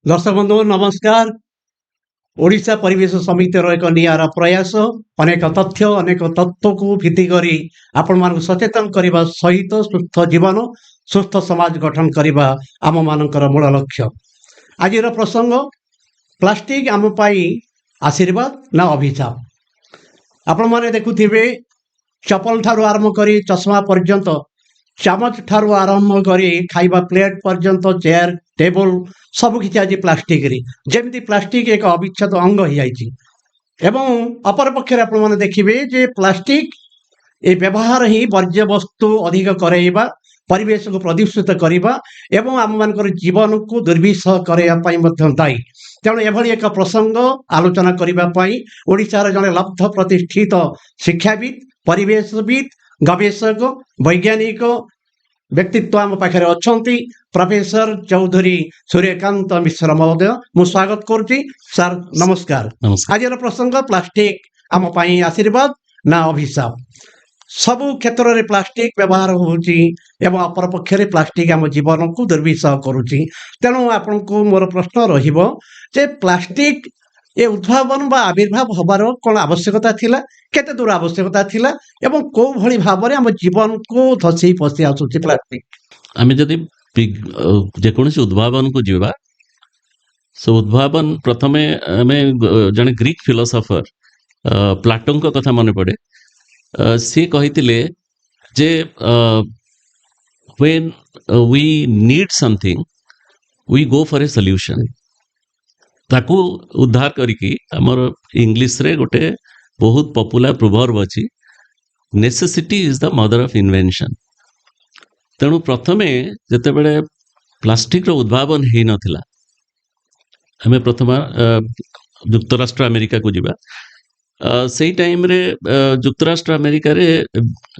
दर्शक बंधु नमस्कार। ओडिशा परिवेश समितिर एक निआरा प्रयास अनेक तथ्य अनेक तत्व को भित्ति करी आपण मानक सचेतन करने सहित सुस्थ जीवन सुस्थ समाज गठन करने आम मानकर मूल लक्ष्य। आज प्रसंग प्लास्टिक आम पाई आशीर्वाद ना अभिशाप। आपण माने देखुथिबे चपल ठारू आरंभ करी चश्मा पर्यंत चामच ठारू आरंभ करी खाइबा प्लेट पर्यंत चेयर टेबल सबकि आज प्लास्टिक जमी प्लास्टिक एक अविच्छेद अंग हो जाइए। अपर पक्षर आपने देखिए जे प्लास्टिक ये व्यवहार ही वर्ज्य वस्तु अधिक कराइबा परिवेश को प्रदूषित करवा एवं आम मान जीवन को दुर्विषह करने दायी। तेणु एभली एक प्रसंग आलोचना करने ओडिशार जड़े लब्ध प्रतिष्ठित शिक्षाविद परिवेशविद गवेषक वैज्ञानिक व्यक्तित्व आम पाखे अच्छा प्रोफेसर चौधरी सूर्यकांत मिश्र महोदय मु स्वागत करुच्ची। सर नमस्कार। आज प्रसंग प्लास्टिक आम पाई आशीर्वाद ना अभिशाप। सबु क्षेत्र में प्लास्टिक व्यवहार होची एवं अपर पक्षरे प्लास्टिक आम जीवन को दुर्विषह करुच्ची। तेणु आपन को मोर प्रश्न रहिबो जे प्लास्टिक ये उद्भावन बा आविर्भाव हबार कौन आवश्यकता थिला, केते दूर आवश्यकता थिला एवं को भली भाबरे हम जीवन को धसी पसी आसुची प्लास्टिक। आमे जदि जेकोसी उद्भावन को जीवा सो उद्भावन प्रथमे आमे जने ग्रीक फिलोसोफर प्लाटन को कथा मन पड़े। सी कहितिले जे when we need something we go for a solution. ताकू उद्धार करिकी हमर इंग्लिश रे गोटे बहुत पॉपुलर प्रोवर्ब अछि, necessity is the mother of invention. तेणु प्रथमे जते बेले प्लास्टिक रो उद्भावन हेई नथिला हमें प्रथम युक्तराष्ट्र अमेरिका को जीवा। सेई टाइम रे युक्तराष्ट्र अमेरिका रे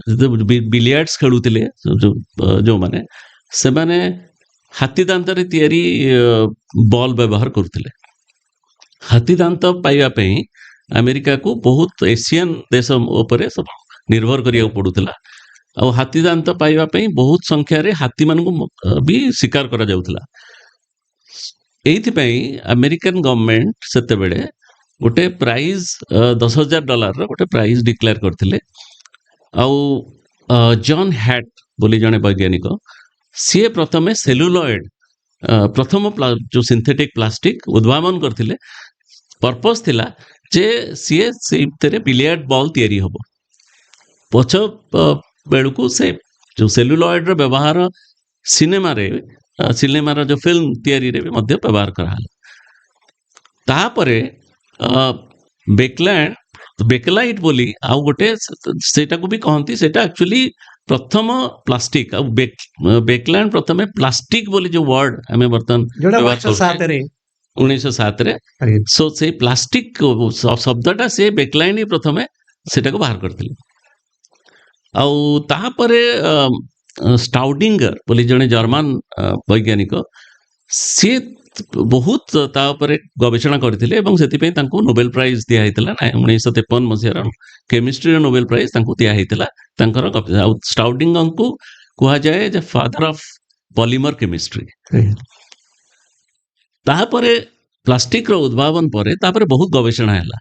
बिलियर्ड्स खेलुतिले जो माने से माने हाथी दांत रे तयारी बॉल व्यवहार करथिले। हाथी दांत पाइबा पई अमेरिका को बहुत एशियन देश उपरे सब निर्भर करिया पड़ुतिला। और हाथी दांत पाइबा पई बहुत संख्या रे हाथी मान को भी शिकार करा जाउतिला। एथि पई अमेरिकन गवर्नमेंट सेते बेले गोटे प्राइज $10,000 रो गोटे प्राइज डिक्लेयर करथिले। आउ जॉन हैट बोली जने वैज्ञानिक सी प्रथमे सेलुलॉइड प्रथम जो सिंथेटिक प्लास्टिक उद्भावन करथिले। पर्पस थिला जे सीए से बिलियर्ड बॉल तैयारी हबो। पछ बेलू से जो सेलुलॉइड रो व्यवहार सिनेमा रो जो फिल्म तैयारी रे मध्य व्यवहार कराला। तापरे बेकलाइट बोली आउ गोटे सेटा को भी कहती सेटा एक्चुअली प्रथम प्लास्टिक आ बेकलैंड प्रथमे प्लास्टिक बोली जो वर्ड हमें बर्तन 1907 रे सो से प्लास्टिक शब्दटा से बेकलाइट ही प्रथमे सेटा को बाहर करथिले। आउ तापरे स्टाउडिंगर बोली जने जर्मन वैज्ञानिक सी बहुत तापरे गवेषणा करथिले एवं सेतिपई तांको नोबेल प्राइज दिया हैतला 1953 मसिया केमिस्ट्री रो नोबेल प्राइज तांको दिया हैतला। तांकर स्टाउडिंगर को कहा जाए जे फादर ऑफ पॉलीमर केमिस्ट्री। तापरे प्लास्टिक रो उद्भावन परे तापरे बहुत गवेषणा हैला,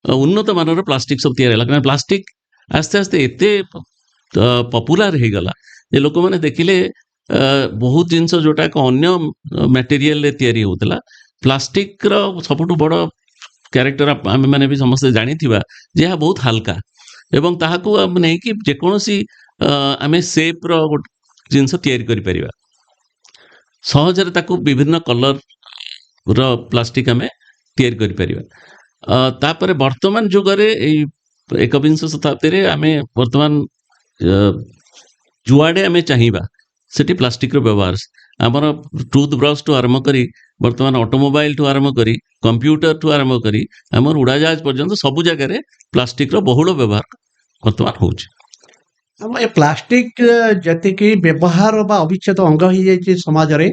उन्नत मानर प्लास्टिक सब तैयार हैला। प्लास्टिक आस्ते आस्ते एते पॉपुलर हो गला जे लोक माने देखिले बहुत जिनस जोटा को अन्य मटेरियल तैयारी होतला। प्लास्टिक रो सबटु बड़ कैरेक्टर आम मैंने भी समस्त जानी थिबा जे बहुत हल्का एवं ताहाको नहीं कि जेकोसी आमे शेप रो जिनस तैयारी करि परिबा। सहजरे ताको विभिन्न कलर रो प्लास्टिक आमे तैयारी करि परिबा। तापरे वर्तमान जुगरे एकविंश शताब्दी रे आमे वर्तमान जुआडे आमे चाहिबा सेठी प्लास्टिक रो व्यवहार आमर टूथ ब्रश टू आरंभ करी वर्तमान ऑटोमोबाइल टू आरंभ करी कंप्यूटर टू आरंभ करी आमर उड़ाजहाज पर्यंत सबु जगह रे प्लास्टिक रो बहुल व्यवहार वर्तमान होउची। हम ए प्लास्टिक जति कि व्यवहार बा अविच्छेद अंग हो जाइए समाज रे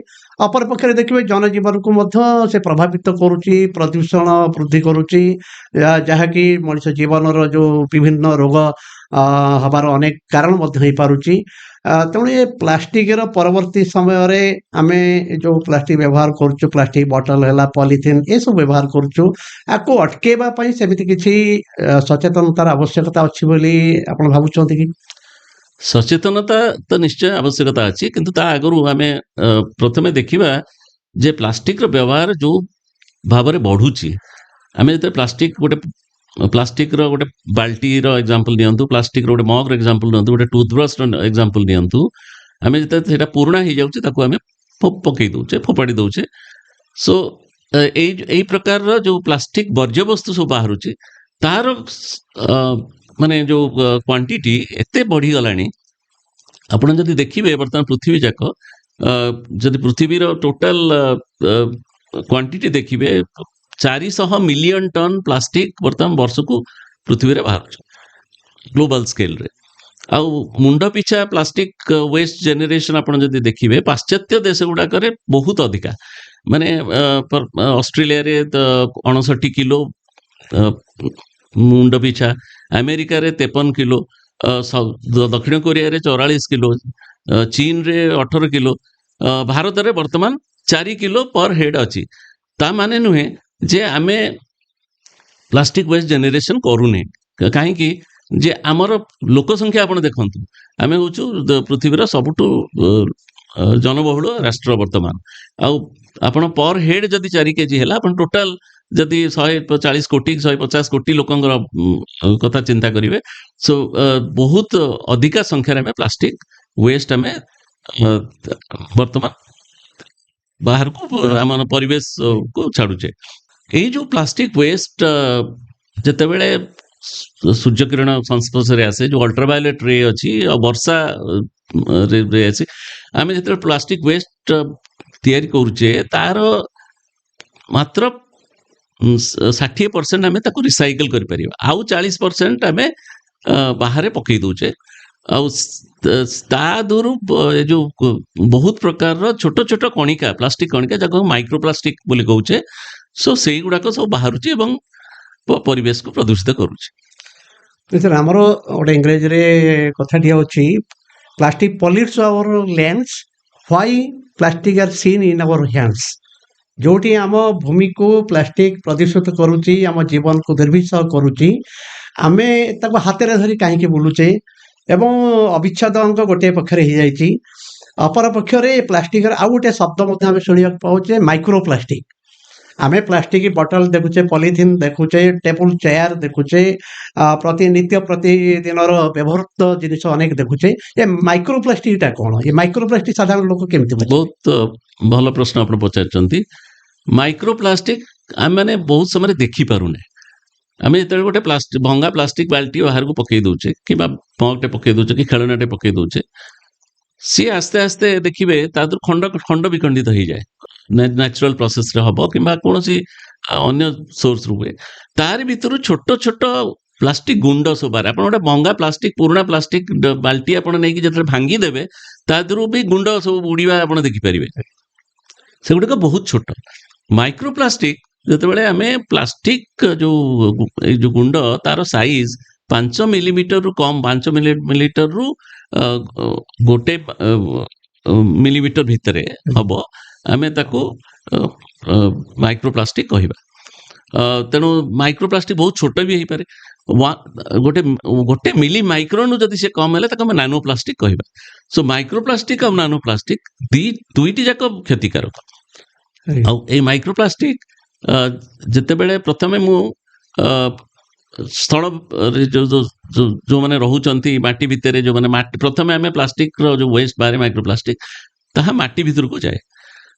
ଅପରପକ୍ଷରେ ଦେଖିବେ ଜନଜୀବନକୁ ମଧ୍ୟ ସେ ପ୍ରଭାବିତ କରୁଛି, ପ୍ରଦୂଷଣ ବୃଦ୍ଧି କରୁଛି, ଯାହାକି ମଣିଷ ଜୀବନର ଯେଉଁ ବିଭିନ୍ନ ରୋଗ ହେବାର ଅନେକ କାରଣ ମଧ୍ୟ ହେଇପାରୁଛି। ତେଣୁ ଏ ପ୍ଲାଷ୍ଟିକର ପରବର୍ତ୍ତୀ ସମୟରେ ଆମେ ଯେଉଁ ପ୍ଲାଷ୍ଟିକ ବ୍ୟବହାର କରୁଛୁ, ପ୍ଲାଷ୍ଟିକ ବଟଲ ହେଲା, ପଲିଥିନ୍ ଏସବୁ ବ୍ୟବହାର କରୁଛୁ, ଆକୁ ଅଟକେଇବା ପାଇଁ ସେମିତି କିଛି ସଚେତନତାର ଆବଶ୍ୟକତା ଅଛି ବୋଲି ଆପଣ ଭାବୁଛନ୍ତି କି? ସଚେତନତା ତ ନିଶ୍ଚୟ ଆବଶ୍ୟକତା ଅଛି, କିନ୍ତୁ ତା ଆଗରୁ ଆମେ ପ୍ରଥମେ ଦେଖିବା ଯେ ପ୍ଲାଷ୍ଟିକର ବ୍ୟବହାର ଯେଉଁ ଭାବରେ ବଢ଼ୁଛି। ଆମେ ଯେତେବେଳେ ପ୍ଲାଷ୍ଟିକର ଗୋଟେ ବାଲ୍ଟିର ଏକ୍ଜାମ୍ପଲ ନିଅନ୍ତୁ, ପ୍ଲାଷ୍ଟିକର ଗୋଟେ ମଗର ଏକ୍ଜାମ୍ପଲ ନିଅନ୍ତୁ, ଗୋଟେ ଟୁଥବ୍ରଶର ଏକ୍ଜାମ୍ପଲ ନିଅନ୍ତୁ। ଆମେ ଯେତେବେଳେ ସେଇଟା ପୁରୁଣା ହେଇଯାଉଛି ତାକୁ ଆମେ ପକେଇ ଦେଉଛେ, ଫୋପାଡ଼ି ଦେଉଛେ। ସୋ ଏଇ ପ୍ରକାରର ଯେଉଁ ପ୍ଲାଷ୍ଟିକ ବର୍ଜ୍ୟବସ୍ତୁ ସବୁ ବାହାରୁଛି ତାର ମାନେ ଯେଉଁ କ୍ୱାଣ୍ଟିଟି ଏତେ ବଢ଼ିଗଲାଣି। ଆପଣ ଯଦି ଦେଖିବେ ବର୍ତ୍ତମାନ ପୃଥିବୀ ଯାକ ଯଦି ପୃଥିବୀର ଟୋଟାଲ କ୍ୱାଣ୍ଟିଟି ଦେଖିବେ 400 ମିଲିୟନ ଟନ୍ ପ୍ଲାଷ୍ଟିକ ବର୍ତ୍ତମାନ ବର୍ଷକୁ ପୃଥିବୀରେ ବାହାରୁଛି ଗ୍ଲୋବାଲ ସ୍କେଲରେ। ଆଉ ମୁଣ୍ଡ ପିଛା ପ୍ଲାଷ୍ଟିକ ୱେଷ୍ଟ ଜେନେରେସନ ଆପଣ ଯଦି ଦେଖିବେ ପାଶ୍ଚାତ୍ୟ ଦେଶ ଗୁଡ଼ାକରେ ବହୁତ ଅଧିକା, ମାନେ ଅଷ୍ଟ୍ରେଲିଆରେ 59 କିଲୋ ମୁଣ୍ଡ ପିଛା, ଆମେରିକାରେ 53 କିଲୋ, ଦକ୍ଷିଣ କୋରିଆରେ 44 କିଲୋ, ଚୀନରେ 18 କିଲୋ, ଭାରତରେ ବର୍ତ୍ତମାନ 4 କିଲୋ ପର ହେଡ୍ ଅଛି। ତା ମାନେ ନୁହେଁ ଯେ ଆମେ ପ୍ଲାଷ୍ଟିକ ୱେଷ୍ଟ ଜେନେରେସନ କରୁନେ। କାହିଁକି? ଯେ ଆମର ଲୋକ ସଂଖ୍ୟା ଆପଣ ଦେଖନ୍ତୁ, ଆମେ ହେଉଛୁ ପୃଥିବୀର ସବୁଠୁ ଜନବହୁଳ ରାଷ୍ଟ୍ର ବର୍ତ୍ତମାନ। ଆଉ ଆପଣ ପର ହେଡ୍ ଯଦି 4 କେଜି ହେଲା, ଆପଣ ଟୋଟାଲ ଯଦି 140 କୋଟି 150 କୋଟି ଲୋକଙ୍କର କଥା ଚିନ୍ତା କରିବେ, ସୋ ବହୁତ ଅଧିକା ସଂଖ୍ୟାରେ ଆମେ ପ୍ଲାଷ୍ଟିକ ୱେଷ୍ଟ ଆମେ ବର୍ତ୍ତମାନ ବାହାରକୁ ଆମ ପରିବେଶକୁ ଛାଡୁଛେ। ଏଇ ଯେଉଁ ପ୍ଲାଷ୍ଟିକ ୱେଷ୍ଟ ଯେତେବେଳେ ସୂର୍ଯ୍ୟକିରଣ ସଂସ୍ପର୍ଶରେ ଆସେ, ଯେଉଁ ଅଲ୍ଟ୍ରାଭାୟୋଲେଟ ରେ ଅଛି ଆଉ ବର୍ଷା ରେ ଅଛି, ଆମେ ଯେତେବେଳେ ପ୍ଲାଷ୍ଟିକ ୱେଷ୍ଟ ତିଆରି କରୁଛେ ତାର ମାତ୍ର 60% ଆମେ ତାକୁ ରିସାଇକେଲ କରିପାରିବା, ଆଉ 40% ଆମେ ବାହାରେ ପକେଇ ଦଉଛେ। ଆଉ ତା ଦେହରୁ ଏ ଯେଉଁ ବହୁତ ପ୍ରକାରର ଛୋଟ ଛୋଟ କଣିକା, ପ୍ଲାଷ୍ଟିକ କଣିକା, ଯାହାକୁ ମାଇକ୍ରୋପ୍ଲାଷ୍ଟିକ ବୋଲି କହୁଛେ, ସୋ ସେଇଗୁଡାକ ସବୁ ବାହାରୁଛି ଏବଂ ପରିବେଶକୁ ପ୍ରଦୂଷିତ କରୁଛି। ସାର୍, ଆମର ଗୋଟେ ଇଂରେଜୀରେ କଥାଟିଏ ଅଛି, plastic pollutes our lands, why plastic are seen in our hands. ଯେଉଁଠି ଆମ ଭୂମିକୁ ପ୍ଲାଷ୍ଟିକ ପ୍ରଦୂଷିତ କରୁଛି, ଆମ ଜୀବନକୁ ଦୁର୍ବିଷହ କରୁଛି, ଆମେ ତାକୁ ହାତରେ ଧରି କାହିଁକି ବୁଲୁଛେ? ଏବଂ ଅବିଚ୍ଛେଦ ଅଙ୍ଗ ଗୋଟିଏ ପକ୍ଷରେ ହେଇଯାଇଛି, ଅପର ପକ୍ଷରେ ପ୍ଲାଷ୍ଟିକର ଆଉ ଗୋଟେ ଶବ୍ଦ ମଧ୍ୟ ଆମେ ଶୁଣିବାକୁ ପାଉଛେ, ମାଇକ୍ରୋପ୍ଲାଷ୍ଟିକ। ଆମେ ପ୍ଲାଷ୍ଟିକ ବଟଲ ଦେଖୁଛେ, ପଲିଥିନ୍ ଦେଖୁଛେ, ଟେବୁଲ ଚେୟାର ଦେଖୁଛେ, ପ୍ରତିଦିନର ବ୍ୟବହୃତ ଜିନିଷ ଅନେକ ଦେଖୁଛେ। ଏ ମାଇକ୍ରୋପ୍ଲାଷ୍ଟିକଟା କ'ଣ? ଏ ମାଇକ୍ରୋପ୍ଲାଷ୍ଟିକ ସାଧାରଣ ଲୋକ କେମିତି ବୁଝିବେ? ବହୁତ ଭଲ ପ୍ରଶ୍ନ ଆପଣ ପଚାରିଛନ୍ତି। ମାଇକ୍ରୋପ୍ଲାଷ୍ଟିକ ଆମେ ବହୁତ ସମୟରେ ଦେଖିପାରୁନେ। ଆମେ ଯେତେବେଳେ ଗୋଟେ ଭଙ୍ଗା ପ୍ଲାଷ୍ଟିକ ବାଲ୍ଟି ବାହାରକୁ ପକେଇ ଦଉଛେ, କିମ୍ବା ମଗଟେ ପକେଇ ଦଉଛେ, କି ଖେଳନାଟେ ପକେଇ ଦଉଛେ, ସିଏ ଆସ୍ତେ ଆସ୍ତେ ଦେଖିବେ ତା ଦେହରୁ ଖଣ୍ଡ ବିଖଣ୍ଡିତ ହେଇଯାଏ। ନ୍ୟାଚୁରାଲ ପ୍ରୋସେସରେ ହବ କିମ୍ବା କୌଣସି ଅନ୍ୟ ସୋର୍ସରୁ ହୁଏ। ତାରି ଭିତରୁ ଛୋଟ ଛୋଟ ପ୍ଲାଷ୍ଟିକ ଗୁଣ୍ଡ ସବୁ ବାହାରେ। ଆପଣ ଗୋଟେ ଭଙ୍ଗା ପ୍ଲାଷ୍ଟିକ, ପୁରୁଣା ପ୍ଲାଷ୍ଟିକ ବାଲ୍ଟି ଆପଣ ନେଇକି ଯେତେବେଳେ ଭାଙ୍ଗି ଦେବେ, ତା ଦେହରୁ ବି ଗୁଣ୍ଡ ସବୁ ଉଡ଼ିବା ଆପଣ ଦେଖିପାରିବେ। ସେଗୁଡ଼ିକ ବହୁତ ଛୋଟ। ମାଇକ୍ରୋପ୍ଲାଷ୍ଟିକ ଯେତେବେଳେ ଆମେ ପ୍ଲାଷ୍ଟିକ ଏଇ ଯେଉଁ ଗୁଣ୍ଡ, ତାର ସାଇଜ 5 ମିଲିମିଟରରୁ କମ୍, 5 ମିଲିମିଟରରୁ ଗୋଟେ ମିଲିମିଟର ଭିତରେ ହବ, ଆମେ ତାକୁ ମାଇକ୍ରୋପ୍ଲାଷ୍ଟିକ କହିବା। ତେଣୁ ମାଇକ୍ରୋପ୍ଲାଷ୍ଟିକ ବହୁତ ଛୋଟ ବି ହେଇପାରେ। ଗୋଟେ ମିଲି ମାଇକ୍ରୋନରୁ ଯଦି ସେ କମ୍ ହେଲେ ତାକୁ ଆମେ ନାନୋ ପ୍ଲାଷ୍ଟିକ କହିବା। ସୋ ମାଇକ୍ରୋପ୍ଲାଷ୍ଟିକ ଆଉ ନାନୋ ପ୍ଲାଷ୍ଟିକ ଦୁଇଟି ଯାକ କ୍ଷତିକାରକ। ଆଉ ଏଇ ମାଇକ୍ରୋପ୍ଲାଷ୍ଟିକ ଯେତେବେଳେ ପ୍ରଥମେ ମୁଁ ସ୍ଥଳରେ ଯେଉଁମାନେ ରହୁଛନ୍ତି ମାଟି ଭିତରେ, ଯେଉଁମାନେ ପ୍ରଥମେ ଆମେ ପ୍ଲାଷ୍ଟିକର ଯେଉଁ ୱେଷ୍ଟ ବାହାରେ ମାଇକ୍ରୋପ୍ଲାଷ୍ଟିକ, ତାହା ମାଟି ଭିତରକୁ ଯାଏ।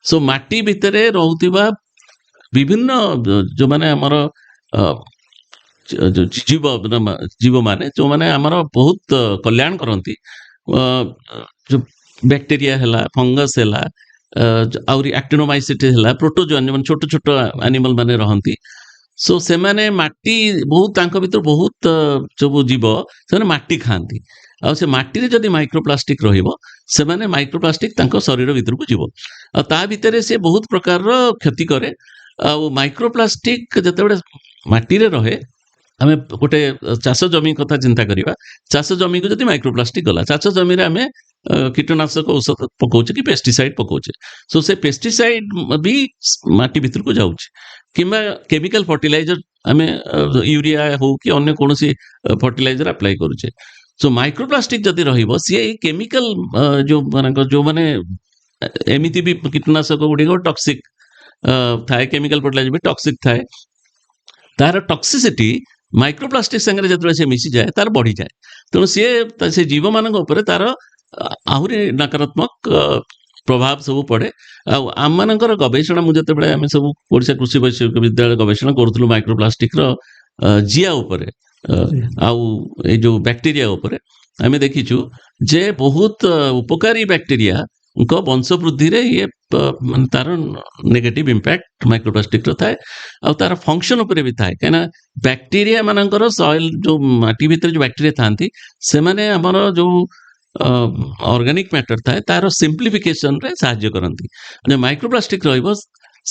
ସୋ ମାଟି ଭିତରେ ରହୁଥିବା ବିଭିନ୍ନ ଯେଉଁମାନେ ଆମର ଜୀବମାନେ ଯେଉଁମାନେ ଆମର ବହୁତ କଲ୍ୟାଣ କରନ୍ତି, ଯେଉଁ ବ୍ୟାକ୍ଟେରିଆ ହେଲା, ଫଙ୍ଗସ୍ ହେଲା, ଆହୁରି ଆକ୍ଟିନୋମାଇସିଟିସ୍ ହେଲା, ପ୍ରୋଟୋଜୋଆନ୍, ଯେଉଁମାନେ ଛୋଟ ଛୋଟ ଆନିମଲ ମାନେ ରହନ୍ତି। ସୋ ସେମାନେ ମାଟି ବହୁତ, ତାଙ୍କ ଭିତରୁ ବହୁତ ସବୁ ଜୀବ ସେମାନେ ମାଟି ଖାଆନ୍ତି। ଆଉ ସେ ମାଟିରେ ଯଦି ମାଇକ୍ରୋପ୍ଲାଷ୍ଟିକ ରହିବ ସେମାନେ ମାଇକ୍ରୋପ୍ଲାଷ୍ଟିକ ତାଙ୍କ ଶରୀର ଭିତରକୁ ଯିବ ଆଉ ତା ଭିତରେ ସେ ବହୁତ ପ୍ରକାରର କ୍ଷତି କରେ ଆଉ ମାଇକ୍ରୋପ୍ଲାଷ୍ଟିକ ଯେତେବେଳେ ମାଟିରେ ରହେ ଆମେ ଗୋଟେ ଚାଷ ଜମି କଥା ଚିନ୍ତା କରିବା ଚାଷ ଜମିକୁ ଯଦି ମାଇକ୍ରୋପ୍ଲାଷ୍ଟିକ ଗଲା ଚାଷ ଜମିରେ ଆମେ କୀଟନାଶକ ଔଷଧ ପକଉଛେ କି ପେଷ୍ଟିସାଇଡ ପକଉଛେ ସୋ ସେ ପେଷ୍ଟିସାଇଡ ବି ମାଟି ଭିତରକୁ ଯାଉଛି କିମ୍ବା କେମିକାଲ ଫର୍ଟିଲାଇଜର ଆମେ ୟୁରିଆ ହଉ କି ଅନ୍ୟ କୌଣସି ଫର୍ଟିଲାଇଜର ଆପ୍ଲାଏ କରୁଛେ ସୋ ମାଇକ୍ରୋପ୍ଲାଷ୍ଟିକ ଯଦି ରହିବ ସିଏ ଏଇ କେମିକାଲ ଯୋଉମାନେ ଏମିତି ବି କୀଟନାଶକ ଗୁଡ଼ିକ ଟକ୍ସିକ ଥାଏ କେମିକାଲ ଫର୍ଟିଲାଇଜର ବି ଟକ୍ସିକ ଥାଏ ତାର ଟକ୍ସିସିଟି ମାଇକ୍ରୋପ୍ଲାଷ୍ଟିକ ସାଙ୍ଗରେ ଯେତେବେଳେ ସେ ମିଶିଯାଏ ତାର ବଢିଯାଏ ତେଣୁ ସିଏ ସେ ଜୀବମାନଙ୍କ ଉପରେ ତାର ଆହୁରି ନକାରାତ୍ମକ ପ୍ରଭାବ ସବୁ ପଡେ ଆଉ ଆମମାନଙ୍କର ଗବେଷଣା ମୁଁ ଯେତେବେଳେ ଆମେ ସବୁ ଓଡ଼ିଶା କୃଷି ବୈଷୟିକ ବିଦ୍ୟାଳୟ ଗବେଷଣା କରୁଥିଲୁ ମାଇକ୍ରୋପ୍ଲାଷ୍ଟିକର ଜିଆ ଉପରେ ଆଉ ଏଇ ଯୋଉ ବ୍ୟାକ୍ଟେରିଆ ଉପରେ ଆମେ ଦେଖିଛୁ ଯେ ବହୁତ ଉପକାରୀ ବ୍ୟାକ୍ଟେରିଆଙ୍କ ବଂଶ ବୃଦ୍ଧିରେ ଇଏ ମାନେ ତାର ନେଗେଟିଭ ଇମ୍ପାକ୍ଟ ମାଇକ୍ରୋପ୍ଲାଷ୍ଟିକର ଥାଏ ଆଉ ତାର ଫଙ୍କସନ ଉପରେ ବି ଥାଏ କାହିଁକିନା ବ୍ୟାକ୍ଟେରିଆ ମାନଙ୍କର ସଏଲ ଯୋଉ ମାଟି ଭିତରେ ଯୋଉ ବ୍ୟାକ୍ଟେରିଆ ଥାନ୍ତି ସେମାନେ ଆମର ଯୋଉ ଅର୍ଗାନିକ ମ୍ୟାଟର ଥାଏ ତାର ସିମ୍ପ୍ଲିଫିକେସନରେ ସାହାଯ୍ୟ କରନ୍ତି ମାଇକ୍ରୋପ୍ଲାଷ୍ଟିକ ରହିବ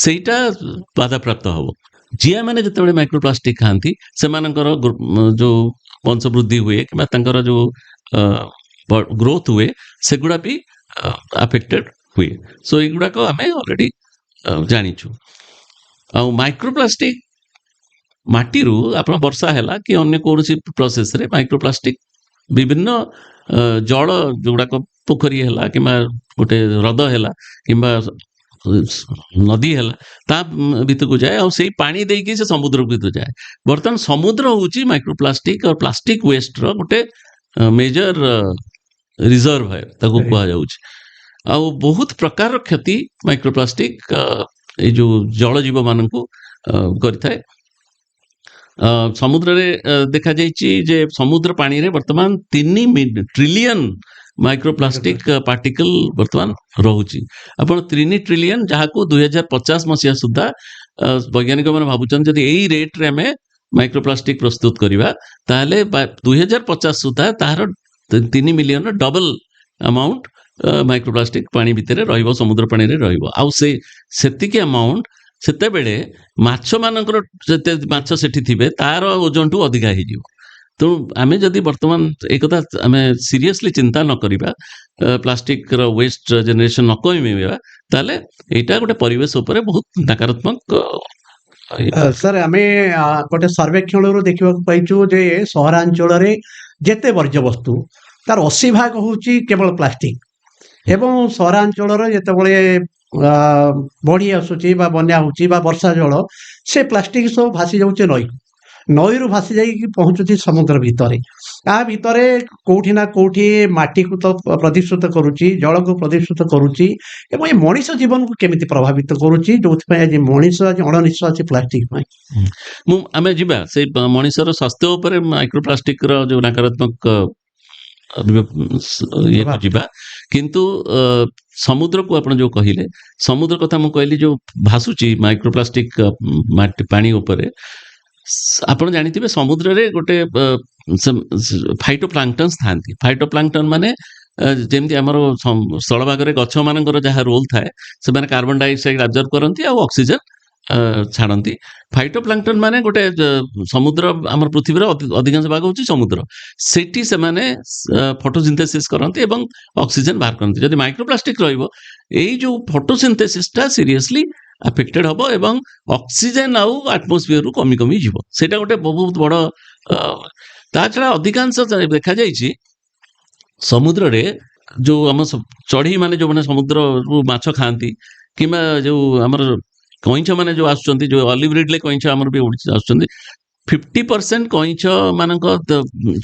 ସେଇଟା ବାଧାପ୍ରାପ୍ତ ହବ ଜିଆ ମାନେ ଯେତେବେଳେ ମାଇକ୍ରୋପ୍ଲାଷ୍ଟିକ ଖାଆନ୍ତି ସେମାନଙ୍କର ଯୋଉ ବଂଶ ବୃଦ୍ଧି ହୁଏ କିମ୍ବା ତାଙ୍କର ଯୋଉ ଗ୍ରୋଥ ହୁଏ ସେଗୁଡା ବି ଆଫେକ୍ଟେଡ ହୁଏ ସୋ ଏଗୁଡାକ ଆମେ ଅଲରେଡି ଜାଣିଛୁ ଆଉ ମାଇକ୍ରୋପ୍ଲାଷ୍ଟିକ ମାଟିରୁ ଆପଣ ବର୍ଷା ହେଲା କି ଅନ୍ୟ କୌଣସି ପ୍ରୋସେସରେ ମାଇକ୍ରୋପ୍ଲାଷ୍ଟିକ ବିଭିନ୍ନ ଜଳ ଯୋଉଗୁଡାକ ପୋଖରୀ ହେଲା କିମ୍ବା ଗୋଟେ ହ୍ରଦ ହେଲା କିମ୍ବା ନଦୀ ହେଲା ତା ଭିତରକୁ ଯାଏ ଆଉ ସେଇ ପାଣି ଦେଇକି ସେ ସମୁଦ୍ର ଭିତରକୁ ଯାଏ ବର୍ତ୍ତମାନ ସମୁଦ୍ର ହଉଛି ମାଇକ୍ରୋପ୍ଲାଷ୍ଟିକ ଆଉ ପ୍ଲାଷ୍ଟିକ ୱେଷ୍ଟର ଗୋଟେ ମେଜର ରିଜର୍ଭ ତାକୁ କୁହାଯାଉଛି ଆଉ ବହୁତ ପ୍ରକାରର କ୍ଷତି ମାଇକ୍ରୋପ୍ଲାଷ୍ଟିକ ଏଇ ଯୋଉ ଜଳଜୀବ ମାନଙ୍କୁ କରିଥାଏ ସମୁଦ୍ରରେ ଦେଖାଯାଇଛି ଯେ ସମୁଦ୍ର ପାଣିରେ ବର୍ତ୍ତମାନ 3 ଟ୍ରିଲିୟନ ମାଇକ୍ରୋପ୍ଲାଷ୍ଟିକ ପାର୍ଟିକଲ ବର୍ତ୍ତମାନ ରହୁଛି ଆପଣ 3 ଟ୍ରିଲିୟନ ଯାହାକୁ 2050 ମସିହା ସୁଦ୍ଧା ବୈଜ୍ଞାନିକ ମାନେ ଭାବୁଛନ୍ତି ଯଦି ଏଇ ରେଟରେ ଆମେ ମାଇକ୍ରୋପ୍ଲାଷ୍ଟିକ ପ୍ରସ୍ତୁତ କରିବା ତାହେଲେ 2050 ସୁଦ୍ଧା ତାହାର 3 ମିଲିୟନ ଡବଲ ଆମାଉଣ୍ଟ ମାଇକ୍ରୋପ୍ଲାଷ୍ଟିକ ପାଣି ଭିତରେ ରହିବ ସମୁଦ୍ର ପାଣିରେ ରହିବ ଆଉ ସେତିକି ଆମାଉଣ୍ଟ ସେତେବେଳେ ମାଛ ମାନଙ୍କର ଯେତେ ମାଛ ସେଠି ଥିବେ ତାର ଓଜନଠୁ ଅଧିକା ହେଇଯିବ ତେଣୁ ଆମେ ଯଦି ବର୍ତ୍ତମାନ ଏ କଥା ଆମେ ସିରିୟସଲି ଚିନ୍ତା ନ କରିବା ପ୍ଲାଷ୍ଟିକର ୱେଷ୍ଟ ଜେନେରେସନ ନ କମେଇବା ତାହେଲେ ଏଇଟା ଗୋଟେ ପରିବେଶ ଉପରେ ବହୁତ ନକାରାତ୍ମକ ସାର୍ ଆମେ ଗୋଟେ ସର୍ବେକ୍ଷଣରୁ ଦେଖିବାକୁ ପାଇଛୁ ଯେ ସହରାଞ୍ଚଳରେ ଯେତେ ବର୍ଜ୍ୟବସ୍ତୁ ତାର 80% ହେଉଛି କେବଳ ପ୍ଲାଷ୍ଟିକ ଏବଂ ସହରାଞ୍ଚଳର ଯେତେବେଳେ ବଢି ଆସୁଛି ବା ବନ୍ୟା ହଉଛି ବା ବର୍ଷା ଜଳ ସେ ପ୍ଲାଷ୍ଟିକ ସବୁ ଭାସି ଯାଉଛି ନଈରୁ ଭାସି ଯାଇକି ପହଞ୍ଚୁଛି ସମୁଦ୍ର ଭିତରେ ତା ଭିତରେ କୋଉଠି ନା କୋଉଠି ମାଟିକୁ ତ ପ୍ରଦୂଷିତ କରୁଛି ଜଳକୁ ପ୍ରଦୂଷିତ କରୁଛି ଏବଂ ଏ ମଣିଷ ଜୀବନକୁ କେମିତି ପ୍ରଭାବିତ କରୁଛି ଯୋଉଥିପାଇଁ ଆଜି ମଣିଷ ଆଜି ଅଣନିଶ୍ୱାସୀ ପ୍ଲାଷ୍ଟିକ ପାଇଁ ଆମେ ଯିବା ସେଇ ମଣିଷର ସ୍ୱାସ୍ଥ୍ୟ ଉପରେ ମାଇକ୍ରୋପ୍ଲାଷ୍ଟିକର ଯୋଉ ନକାରାତ୍ମକ ଇଏକୁ ଯିବା କିନ୍ତୁ ସମୁଦ୍ରକୁ ଆପଣ ଯୋଉ କହିଲେ ସମୁଦ୍ର କଥା ମୁଁ କହିଲି ଯୋଉ ଭାସୁଛି ମାଇକ୍ରୋପ୍ଲାଷ୍ଟିକ ପାଣି ଉପରେ ଆପଣ ଜାଣିଥିବେ ସମୁଦ୍ରରେ ଗୋଟେ ଫାଇଟୋପ୍ଲାଙ୍କଟନ୍ସ ଥାନ୍ତି ଫାଇଟୋପ୍ଲାଙ୍କଟନ ମାନେ ଯେମିତି ଆମର ସ୍ଥଳଭାଗରେ ଗଛ ମାନଙ୍କର ଯାହା ରୋଲ ଥାଏ ସେମାନେ କାର୍ବନ ଡାଇଅକ୍ସାଇଡ ଆବଜର୍ଭ କରନ୍ତି ଆଉ ଅକ୍ସିଜେନ ଛାଡ଼ନ୍ତି ଫାଇଟୋପ୍ଲାଙ୍କଟନ ମାନେ ଗୋଟେ ସମୁଦ୍ର ଆମର ପୃଥିବୀର ଅଧିକାଂଶ ଭାଗ ହେଉଛି ସମୁଦ୍ର ସେଠି ସେମାନେ ଫଟୋସିନ୍ଥେସିସ୍ କରନ୍ତି ଏବଂ ଅକ୍ସିଜେନ ବାହାର କରନ୍ତି ଯଦି ମାଇକ୍ରୋପ୍ଲାଷ୍ଟିକ ରହିବ ଏଇ ଯୋଉ ଫଟୋସିନ୍ଥେସିସଟା ସିରିୟସଲି ଆଫେକ୍ଟେଡ ହବ ଏବଂ ଅକ୍ସିଜେନ ଆଉ ଆଟମୋସ୍ଫିୟରରୁ କମି କମି ଯିବ ସେଇଟା ଗୋଟେ ବହୁତ ବଡ ତା ଛଡା ଅଧିକାଂଶ ଦେଖାଯାଇଛି ସମୁଦ୍ରରେ ଯୋଉ ଆମ ଚଢେଇ ମାନେ ଯୋଉମାନେ ସମୁଦ୍ରରୁ ମାଛ ଖାଆନ୍ତି କିମ୍ବା ଯୋଉ ଆମର କଇଁଛ ମାନେ ଯୋଉ ଆସୁଛନ୍ତି ଯୋଉ ଅଲିଭ୍ ରିଡଲେ କଇଁଛ ଆମର ବି ଆସୁଛନ୍ତି 50% କଇଁଛ ମାନଙ୍କ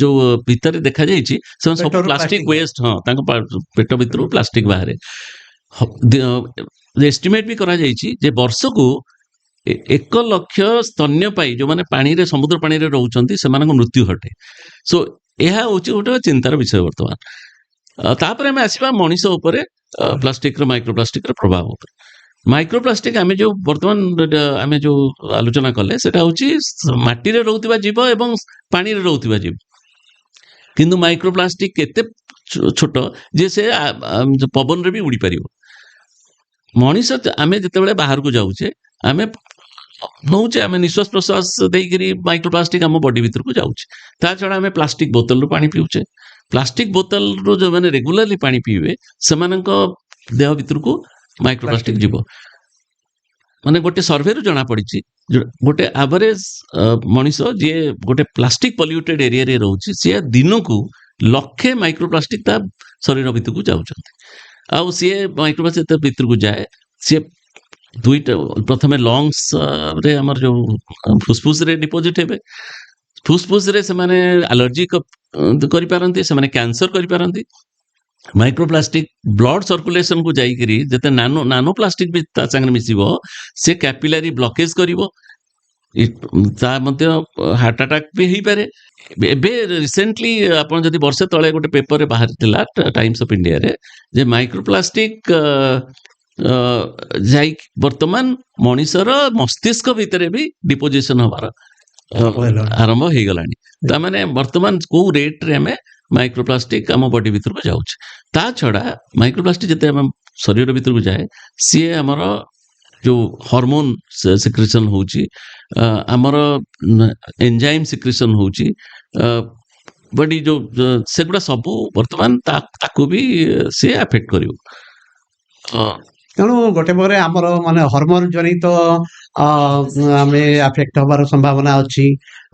ଯୋଉ ଭିତରେ ଦେଖାଯାଇଛି ସେମାନେ ସବୁ ପ୍ଲାଷ୍ଟିକ ୱେଷ୍ଟ ତାଙ୍କ ପେଟ ଭିତରୁ ପ୍ଲାଷ୍ଟିକ ବାହାରେ ଏଷ୍ଟିମେଟ ବି କରାଯାଇଛି ଯେ ବର୍ଷକୁ 1 ଲକ୍ଷ ସ୍ତନ୍ୟପାୟୀ ଯୋଉମାନେ ପାଣିରେ ସମୁଦ୍ର ପାଣିରେ ରହୁଛନ୍ତି ସେମାନଙ୍କ ମୃତ୍ୟୁ ଘଟେ ସୋ ଏହା ହଉଛି ଗୋଟେ ଚିନ୍ତାର ବିଷୟ ବର୍ତ୍ତମାନ ତାପରେ ଆମେ ଆସିବା ମଣିଷ ଉପରେ ପ୍ଲାଷ୍ଟିକର ମାଇକ୍ରୋପ୍ଲାଷ୍ଟିକର ପ୍ରଭାବ ଉପରେ ମାଇକ୍ରୋପ୍ଲାଷ୍ଟିକ ଆମେ ଯୋଉ ବର୍ତ୍ତମାନ ଆମେ ଯୋଉ ଆଲୋଚନା କଲେ ସେଟା ହଉଛି ମାଟିରେ ରହୁଥିବା ଜୀବ ଏବଂ ପାଣିରେ ରହୁଥିବା ଜୀବ କିନ୍ତୁ ମାଇକ୍ରୋପ୍ଲାଷ୍ଟିକ କେତେ ଛୋଟ ଯେ ସେ ପବନରେ ବି ଉଡ଼ି ପାରିବ। ମଣିଷ ଆମେ ଯେତେବେଳେ ବାହାରକୁ ଯାଉଛେ ଆମେ ନଉଛେ, ଆମେ ନିଶ୍ୱାସ ପ୍ରଶ୍ୱାସ ଦେଇକିରି ମାଇକ୍ରୋପ୍ଲାଷ୍ଟିକ ଆମ ବଡି ଭିତରକୁ ଯାଉଛି। ତା ଛଡା ଆମେ ପ୍ଲାଷ୍ଟିକ ବୋତଲରୁ ପାଣି ପିଉଛେ। ପ୍ଲାଷ୍ଟିକ ବୋତଲରୁ ଯୋଉମାନେ ରେଗୁଲାରଲି ପାଣି ପିଇବେ ସେମାନଙ୍କ ଦେହ ଭିତରକୁ ମାଇକ୍ରୋପ୍ଲାଷ୍ଟିକ ଯିବ। ମାନେ ଗୋଟେ ସର୍ଭେରୁ ଜଣା ପଡିଛି ଗୋଟେ ଆଭରେଜ ମଣିଷ ଯିଏ ଗୋଟେ ପ୍ଲାଷ୍ଟିକ ପଲ୍ୟୁଟେଡ ଏରିଆରେ ରହୁଛି ସିଏ ଦିନକୁ 1,00,000 ମାଇକ୍ରୋପ୍ଲାଷ୍ଟିକ ତା ଶରୀର ଭିତରକୁ ଯାଉଛନ୍ତି। ଆଉ ସିଏ ମାଇକ୍ରୋପ୍ଲାଷ୍ଟିକ ଭିତରକୁ ଯାଏ, ସିଏ ଦୁଇଟା ପ୍ରଥମେ ଲଙ୍ଗସ ରେ ଆମର ଯୋଉ ଫୁସଫୁସ ରେ ଡିପୋଜିଟ ହେବେ, ଫୁସଫୁସ ରେ ସେମାନେ ଆଲର୍ଜି କରିପାରନ୍ତି, ସେମାନେ କ୍ୟାନ୍ସର କରିପାରନ୍ତି। ମାଇକ୍ରୋପ୍ଲାଷ୍ଟିକ ବ୍ଲଡ सर्कुलेशन को जाइकरी जते नानो प्लास्टिक भी ता संगे मिसिबो से कैपिलरी ब्लॉकेज करिवो, ता मध्य हार्ट अटैक भी हेई पारे। एबे रिसेंटली आपण जदि वर्षे तळे गोटे पेपर रे बाहर थिला टाइम्स ऑफ इंडिया रे जे माइक्रोप्लास्टिक जाई वर्तमान मनीषर मस्तिष्क भितरे भी डिपोजिशन हबार आरंभ हो गलानी। ता माने वर्तमान को रेट रे हमें माइक्रोप्लास्टिक आम बॉडी भीतर को जाउछ। ता छड़ा माइक्रोप्लास्टिक जते हम शरीर भीतर को जाए सी हमर जो हार्मोन सिक्रेशन होची, हमर एंजाइम सिक्रेशन होची, बॉडी जो सेगुडा सब वर्तमान ताको भी से अफेक्ट करिवो। तेणु गोटे प्रकार आमर माने हॉर्मोन जनित आम अफेक्ट हबार संभावना अच्छी,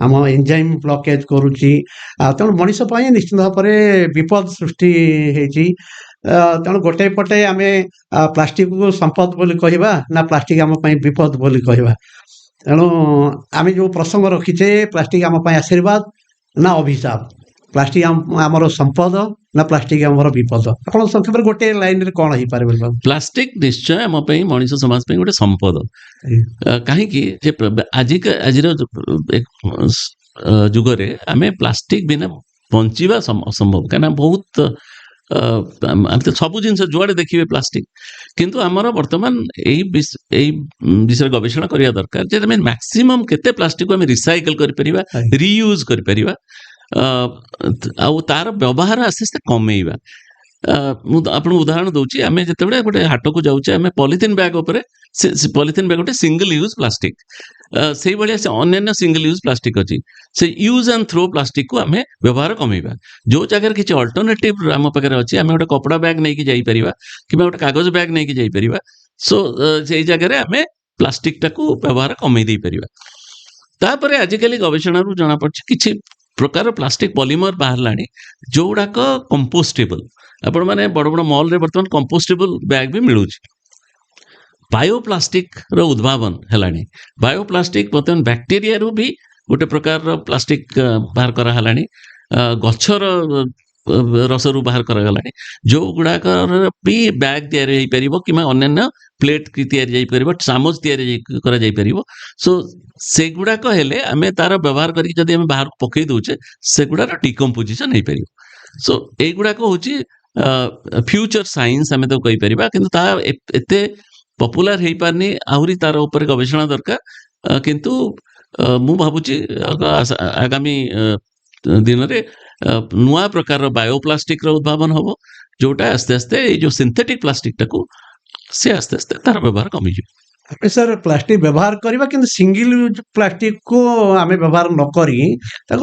आम एंजाइम ब्लॉकेज करुच्ची। तेणु मनीष निश्चित भाव में विपद सृष्टि होती। तेणु गोटे पटे आम प्लास्टिक को संपद बोली कहवा ना प्लास्टिक आम विपद बोली कहवा। तेणु आम जो प्रसंग रखीचे प्लास्टिक आम आशीर्वाद ना अभिशाप, प्लास्टिक आमर संपद ना प्लास्टिक आमर विपद। आप संक्षेप गोटे लाइन रे कौन हो पारे? प्लास्टिक निश्चय आम मनीष समाज गोटे संपद। कहीं आज जुगरे आम प्लास्टिक बिना बंचा असंभव, कहीं बहुत तो सब जिन जुआड़े देखिए प्लास्टिक, किंतु आमर वर्तमान विषय गवेषणा करने दरकार जे मैक्सिमम केते प्लास्टिक को रिसाइकल कर रियूज कर तार व्यवहार आस्ते आस्ते कमेवा। आप उदाहरण दूची, आम जिते गोटे हाट को जाऊे आम पॉलिथिन बैग पॉलिथिन बैग गोटे सिंगल यूज प्लास्टिक से भाया से अन्य सिंगल यूज प्लास्टिक अच्छी से यूज एंड थ्रो प्लास्टिक को आम व्यवहार कमेवा। जो जगह किसी अल्टरनेटिव आम पाखे अच्छी आम गोटे कपड़ा बैग नहीं कि गोटे कागज बैग नहीं कि सो से जगह आम प्लास्टिक टाको व्यवहार कमे दे पारिबा। तापर आजिकल गवेषणा जना पड़ी किसी प्रकार प्लास्टिक पॉलीमर बाहर जो गुड़ाक कंपोस्टेबल, आपण माने बड़ बड़ मॉल रे वर्तमान कंपोस्टेबल बैग भी मिलूँ। बायोप्लास्टिक रो उद्भावन हेलानी। बायोप्लास्टिक वर्तमान बैक्टेरिया रू भी गोटे प्रकार प्लास्टिक बाहर करा हेलानी, गछर रसरू बाहर करागलानी, जो गुड़ाक भी बैग तैयारी हो पारिबो कि अन्य प्लेट की तैयारी जाई परिबो, सामज तैयारी करा जाई परिबो। सो से गुड़ाक हेले आमे तार व्यवहार करी जदि आमे बाहर पकई दउचे से गुड़ार डिकम्पोजिशन हो पारिबो। सो ए गुड़ाक होची फ्यूचर साइंस आमे तो कहि परिबा, किंतु ता एते पॉपुलर हे पारनी, आहुरी तार ऊपर गवेषणा दरकार। किंतु मु भाबुची आगामी दिन रे नुआ प्रकार बायोप्लास्टिक उद्भावन हम, जोटा आस्ते आस्ते जो सिंथेटिक प्लास्टिक टाको से आस्ते आस्ते तार व्यवहार कमी जाए। सर प्लास्टिक व्यवहार करवा कि सिंगल यूज प्लास्टिक को आम व्यवहार न करी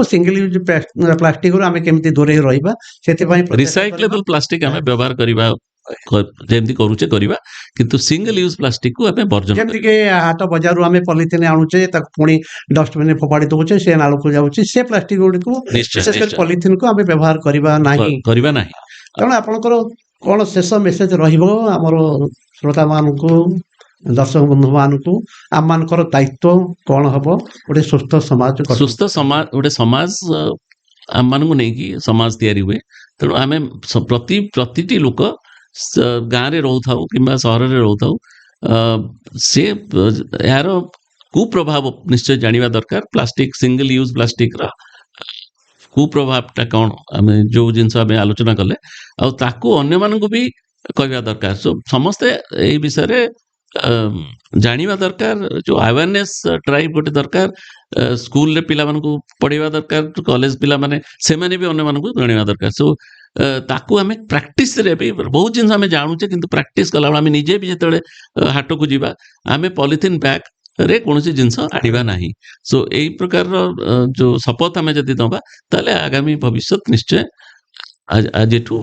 सिंगल यूज प्लास्टिक आम केमी दूरे रहा से रिसाइक्लेबल प्लास्टिक आम व्यवहार करवा जेमती करूचे करवा, किंतु सिंगल यूज प्लास्टिक को आम वर्जन जेमती के हाट बजार आम पॉलिथिन आणुचे पुणी डस्टबिन फोपाड़ी दउचे से नाल को जाउचे से प्लास्टिक गुडी को विशेष कर पॉलिथिन को आम व्यवहार करवा नाही। तेणु आपनकर कौन शेष मेसेज रहिबो हमर श्रोता मानकु दर्शक बंधु मानकु आम मानकर दायित्व कौन हम गोटे सुस्थ समाज गोटे समाज आम मानकु नहीं कि समाज तैयारी हुए। तेणु आम प्रति लोक गाँव रे रहू कि सहर रे रहू से यार कुप्रभाव निश्चय जानिबा दरकार। प्लास्टिक सिंगल यूज प्लास्टिक रा कुप्रभावटा कौन आम जो जिनस आम आलोचना कले आउ ताकू अन्य मानकु भी कहवा दरकार। सो समस्ते ए विषय रे ଜାଣିବା ଦରକାର ଯୋଉ ଆୱାରନେସ୍ ଡ୍ରାଇଭ୍ ଗୋଟେ ଦରକାର ସ୍କୁଲରେ ପିଲାମାନଙ୍କୁ ପଢେଇବା ଦରକାର କଲେଜ ପିଲାମାନେ ସେମାନେ ବି ଅନ୍ୟମାନଙ୍କୁ ଜଣେଇବା ଦରକାର ସୋ ତାକୁ ଆମେ ପ୍ରାକ୍ଟିସରେ ବି ବହୁତ ଜିନିଷ ଆମେ ଜାଣୁଛେ କିନ୍ତୁ ପ୍ରାକ୍ଟିସ କଲାବେଳେ ଆମେ ନିଜେ ବି ଯେତେବେଳେ ହାଟକୁ ଯିବା ଆମେ ପଲିଥିନ୍ ବ୍ୟାଗ୍ ରେ କୌଣସି ଜିନିଷ ଆଣିବା ନାହିଁ ସୋ ଏଇ ପ୍ରକାରର ଯୋଉ ଶପଥ ଆମେ ଯଦି ଦବା ତାହେଲେ ଆଗାମୀ ଭବିଷ୍ୟତ ନିଶ୍ଚୟ ଆଜିଠୁ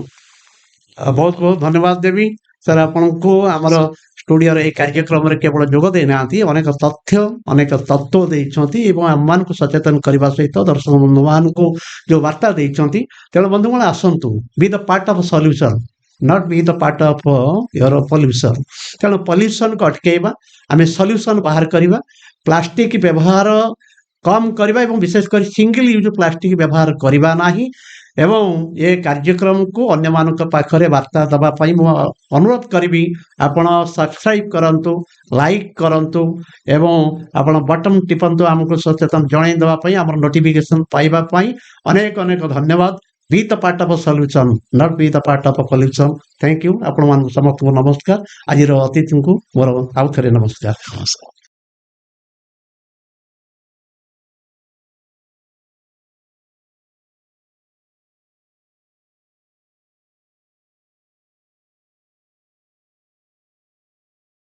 ବହୁତ ବହୁତ ଧନ୍ୟବାଦ ଦେବି ସାର୍ ଆପଣଙ୍କୁ ଆମର ଷ୍ଟୁଡିଓର ଏହି କାର୍ଯ୍ୟକ୍ରମରେ କେବଳ ଯୋଗ ଦେଇନାହାନ୍ତି ଅନେକ ତଥ୍ୟ ଅନେକ ତତ୍ତ୍ୱ ଦେଇଛନ୍ତି ଏବଂ ଆମମାନଙ୍କୁ ସଚେତନ କରିବା ସହିତ ଦର୍ଶକ ବନ୍ଧୁମାନଙ୍କୁ ଯୋଉ ବାର୍ତ୍ତା ଦେଇଛନ୍ତି ତେଣୁ ବନ୍ଧୁଗଣ ଆସନ୍ତୁ be the part of solution not be the part of your pollution ତେଣୁ ପଲ୍ୟୁସନକୁ ଅଟକେଇବା ଆମେ ସଲ୍ୟୁସନ୍ ବାହାର କରିବା ପ୍ଲାଷ୍ଟିକ ବ୍ୟବହାର କମ୍ କରିବା ଏବଂ ବିଶେଷ କରି ସିଙ୍ଗଲ ୟୁଜ୍ ପ୍ଲାଷ୍ଟିକ ବ୍ୟବହାର କରିବା ନାହିଁ ଏବଂ ଏ କାର୍ଯ୍ୟକ୍ରମକୁ ଅନ୍ୟମାନଙ୍କ ପାଖରେ ବାର୍ତ୍ତା ଦେବା ପାଇଁ ମୁଁ ଅନୁରୋଧ କରିବି ଆପଣ ସବସ୍କ୍ରାଇବ୍ କରନ୍ତୁ ଲାଇକ୍ କରନ୍ତୁ ଏବଂ ଆପଣ ବଟନ୍ ଟିପନ୍ତୁ ଆମକୁ ସଚେତନ ଜଣାଇ ଦେବା ପାଇଁ ଆମର ନୋଟିଫିକେସନ୍ ପାଇବା ପାଇଁ ଅନେକ ଅନେକ ଧନ୍ୟବାଦ be the part of solution not be the part of pollution thank you ଆପଣମାନଙ୍କୁ ସମସ୍ତଙ୍କୁ ନମସ୍କାର ଆଜିର ଅତିଥିଙ୍କୁ ମୋର ଆଉ ଥରେ ନମସ୍କାର ନମସ୍କାର